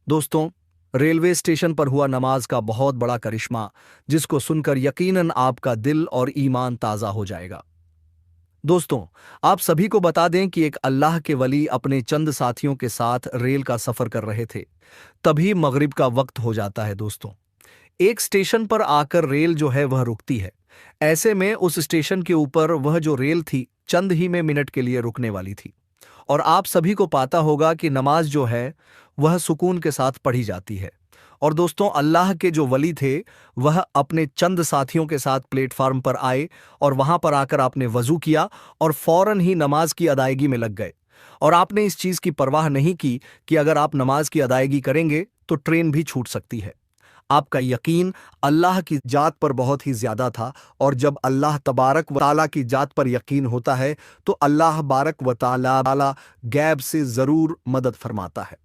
दोस्तों, railway station पर हुआ नमाज का बहुत बड़ा करिश्मा, जिसको सुनकर यकीनन आपका दिल और ईमान ताज़ा हो जाएगा। दोस्तों, आप सभी को बता दें कि एक अल्लाह के वली अपने चंद साथियों के साथ रेल का सफर कर रहे थे। तभी मगरिब का वक्त हो जाता है। दोस्तों, एक स्टेशन पर आकर रेल जो है वह रुकती है। ऐसे में उस स्टेशन के ऊपर वह जो रेल थी, चंद ही में मिनट के लिए रुकने वाली थी। और आप सभी को पता होगा कि नमाज जो है वह सुकून के साथ पढ़ी जाती है। और दोस्तों, अल्लाह के जो वली थे वह अपने चंद साथियों के साथ प्लेटफार्म पर आए और वहां पर आकर आपने वजू किया और फौरन ही नमाज की अदायगी में लग गए। और आपने इस चीज की परवाह नहीं की कि अगर आप नमाज की अदायगी करेंगे तो ट्रेन भी छूट सकती है। आपका यकीन अल्लाह की जात पर बहुत ही ज्यादा था। और जब अल्लाह तबारक व ताला की जात पर यकीन होता है तो अल्लाह बारक व ताला गैब से जरूर मदद फरमाता है।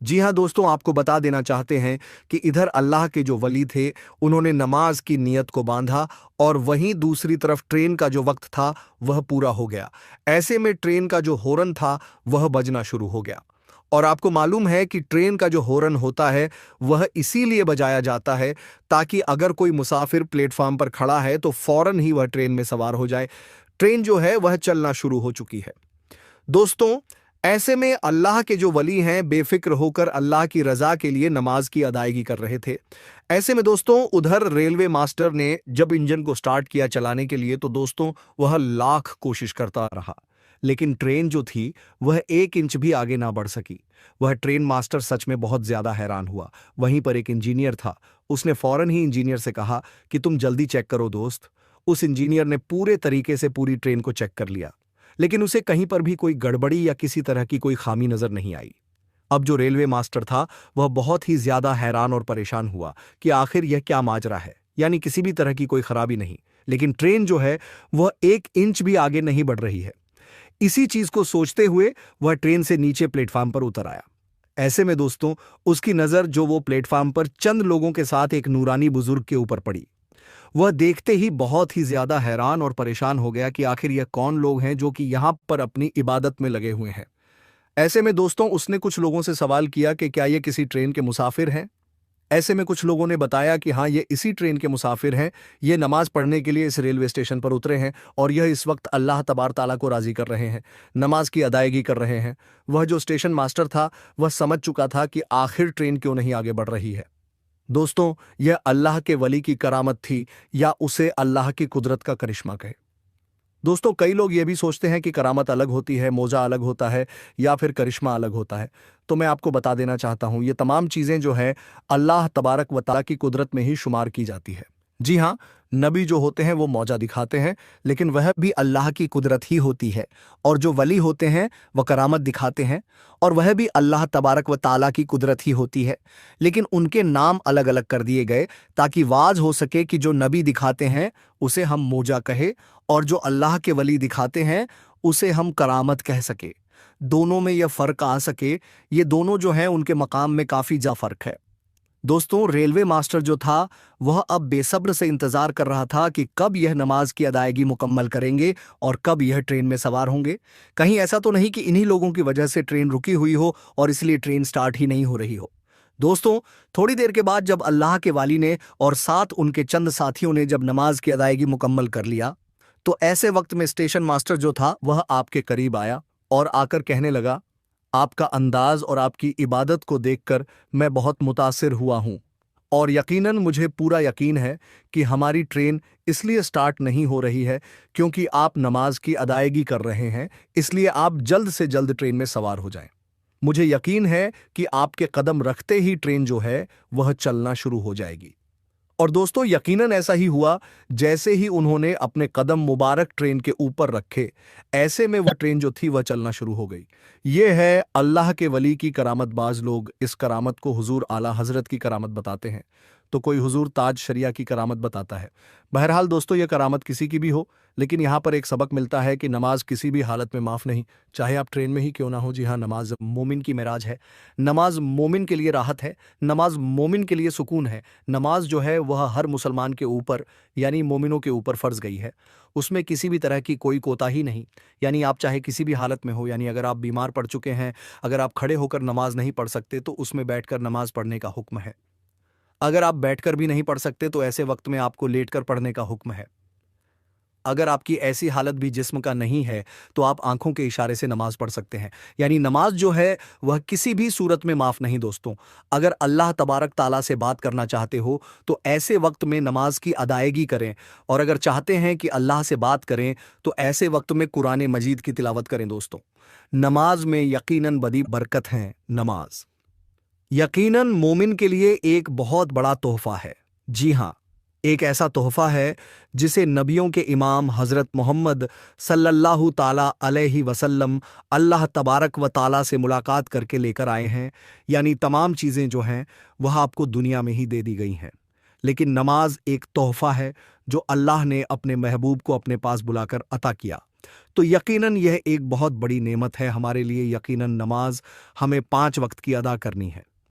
जी हाँ दोस्तों, आपको बता देना चाहते हैं कि इधर अल्लाह के जो वली थे उन्होंने नमाज की नीयत को बांधा और वहीं दूसरी तरफ ट्रेन का जो वक्त था वह पूरा हो गया। ऐसे में ट्रेन का जो हॉर्न था वह बजना शुरू हो गया। और आपको मालूम है कि ट्रेन का जो हॉर्न होता है वह इसीलिए बजाया जाता है ताकि अगर कोई मुसाफिर प्लेटफार्म पर खड़ा है तो फौरन ही वह ट्रेन में सवार हो जाए। ट्रेन जो है वह चलना शुरू हो चुकी है। दोस्तों, ऐसे में अल्लाह के जो वली हैं बेफिक्र होकर अल्लाह की रजा के लिए नमाज की अदायगी कर रहे थे। ऐसे में दोस्तों, उधर रेलवे मास्टर ने जब इंजन को स्टार्ट किया चलाने के लिए तो दोस्तों वह लाख कोशिश करता रहा, लेकिन ट्रेन जो थी वह 1 इंच भी आगे ना बढ़ सकी। वह ट्रेन मास्टर सच में बहुत ज्यादा हैरान हुआ। वहीं पर एक इंजीनियर था, उसने फौरन ही इंजीनियर से कहा कि तुम जल्दी चेक करो दोस्त। उस इंजीनियर ने पूरे तरीके से पूरी ट्रेन को चेक कर लिया, लेकिन उसे कहीं पर भी कोई गड़बड़ी या किसी तरह की कोई खामी नजर नहीं आई। अब जो रेलवे मास्टर था वह बहुत ही ज्यादा हैरान और परेशान हुआ कि आखिर यह क्या माजरा है। यानी किसी भी तरह की कोई खराबी नहीं, लेकिन ट्रेन जो है वह 1 इंच भी आगे नहीं बढ़ रही है। इसी चीज को सोचते हुए वह ट्रेन से नीचे प्लेटफार्म पर उतर आया। ऐसे में दोस्तों, उसकी नजर जो वो प्लेटफार्म पर चंद लोगों के साथ एक नूरानी बुजुर्ग के ऊपर पड़ी। वह देखते ही बहुत ही ज्यादा हैरान और परेशान हो गया कि आखिर यह कौन लोग हैं जो कि यहां पर अपनी इबादत में लगे हुए हैं। ऐसे में दोस्तों, उसने कुछ लोगों से सवाल किया कि क्या ये किसी ट्रेन के मुसाफिर हैं। ऐसे में कुछ लोगों ने बताया कि हाँ, ये इसी ट्रेन के मुसाफिर हैं। ये नमाज पढ़ने के लिए इस रेलवे स्टेशन पर उतरे हैं और यह इस वक्त अल्लाह तबार ताला को राजी कर रहे हैं, नमाज की अदायगी कर रहे हैं। वह जो स्टेशन मास्टर था वह समझ चुका था कि आखिर ट्रेन क्यों नहीं आगे बढ़ रही है। दोस्तों, यह अल्लाह के वली की करामत थी या उसे अल्लाह की कुदरत का करिश्मा कहे। दोस्तों, कई लोग ये भी सोचते हैं कि करामत अलग होती है, मौजा अलग होता है या फिर करिश्मा अलग होता है। तो मैं आपको बता देना चाहता हूं, ये तमाम चीजें जो है अल्लाह तबारक व तआला की कुदरत में ही शुमार की जाती है। जी हाँ, नबी जो होते हैं वो मौजा दिखाते हैं, लेकिन वह भी अल्लाह की कुदरत ही होती है। और जो वली होते हैं वह करामत दिखाते हैं और वह भी अल्लाह तबारक व तआला की कुदरत ही होती है, लेकिन उनके नाम अलग अलग कर दिए गए ताकि वाज हो सके कि जो नबी दिखाते हैं उसे हम मौजा कहे और जो अल्लाह के वली दिखाते हैं उसे हम करामत कह सके। दोनों में यह फर्क आ सके, ये दोनों जो हैं उनके मकाम में काफी जा फर्क है। दोस्तों, रेलवे मास्टर जो था वह अब बेसब्र से इंतजार कर रहा था कि कब यह नमाज की अदायगी मुकम्मल करेंगे और कब यह ट्रेन में सवार होंगे। कहीं ऐसा तो नहीं कि इन्हीं लोगों की वजह से ट्रेन रुकी हुई हो और इसलिए ट्रेन स्टार्ट ही नहीं हो रही हो। दोस्तों, थोड़ी देर के बाद जब अल्लाह के वाली ने और साथ उनके चंद साथियों ने जब नमाज की अदायगी मुकम्मल कर लिया तो ऐसे वक्त में स्टेशन मास्टर जो था वह आपके करीब आया और आकर कहने लगा, आपका अंदाज और आपकी इबादत को देखकर मैं बहुत मुतासिर हुआ हूं और यकीनन मुझे पूरा यकीन है कि हमारी ट्रेन इसलिए स्टार्ट नहीं हो रही है क्योंकि आप नमाज की अदायगी कर रहे हैं, इसलिए आप जल्द से जल्द ट्रेन में सवार हो जाएं। मुझे यकीन है कि आपके कदम रखते ही ट्रेन जो है वह चलना शुरू हो जाएगी। और दोस्तों, यकीनन ऐसा ही हुआ। जैसे ही उन्होंने अपने कदम मुबारक ट्रेन के ऊपर रखे, ऐसे में वह ट्रेन जो थी वह चलना शुरू हो गई। ये है अल्लाह के वली की करामत। बाज लोग इस करामत को हुजूर आला हजरत की करामत बताते हैं। तो कोई हुजूर ताज शरिया की करामत बताता है। बहरहाल दोस्तों, यह करामत किसी की भी हो, लेकिन यहाँ पर एक सबक मिलता है कि नमाज किसी भी हालत में माफ़ नहीं, चाहे आप ट्रेन में ही क्यों ना हो। जी हाँ, नमाज मोमिन की मेराज है। नमाज मोमिन के लिए राहत है। नमाज मोमिन के लिए सुकून है। नमाज जो है वह हर मुसलमान के ऊपर यानी मोमिनों के ऊपर फ़र्ज़ गई है। उसमें किसी भी तरह की कोई कोताही नहीं। यानी आप चाहे किसी भी हालत में हो, यानी अगर आप बीमार पड़ चुके हैं, अगर आप खड़े होकर नमाज नहीं पढ़ सकते तो उसमें बैठकर नमाज पढ़ने का हुक्म है। अगर आप बैठकर भी नहीं पढ़ सकते तो ऐसे वक्त में आपको लेटकर पढ़ने का हुक्म है। अगर आपकी ऐसी हालत भी जिस्म का नहीं है तो आप आंखों के इशारे से नमाज पढ़ सकते हैं। यानी नमाज जो है वह किसी भी सूरत में माफ़ नहीं दोस्तों। अगर अल्लाह तबारक ताला से बात करना चाहते हो तो ऐसे वक्त में नमाज की अदायगी करें, और अगर चाहते हैं कि अल्लाह से बात करें तो ऐसे वक्त में कुरान मजीद की तिलावत करें दोस्तों। नमाज में यकीनन बड़ी बरकत है। नमाज यकीनन मोमिन के लिए एक बहुत बड़ा तोहफा है। जी हाँ, एक ऐसा तोहफा है जिसे नबियों के इमाम हज़रत मोहम्मद सल्लल्लाहु ताला अलैहि वसल्लम अल्लाह तबारक व ताला से मुलाकात करके लेकर आए हैं। यानी तमाम चीज़ें जो हैं वह आपको दुनिया में ही दे दी गई हैं, लेकिन नमाज एक तोहफा है जो अल्लाह ने अपने महबूब को अपने पास बुलाकर अता किया। तो यकीनन यह एक बहुत बड़ी नेमत है हमारे लिए। यकीनन नमाज हमें 5 वक्त की अदा करनी है।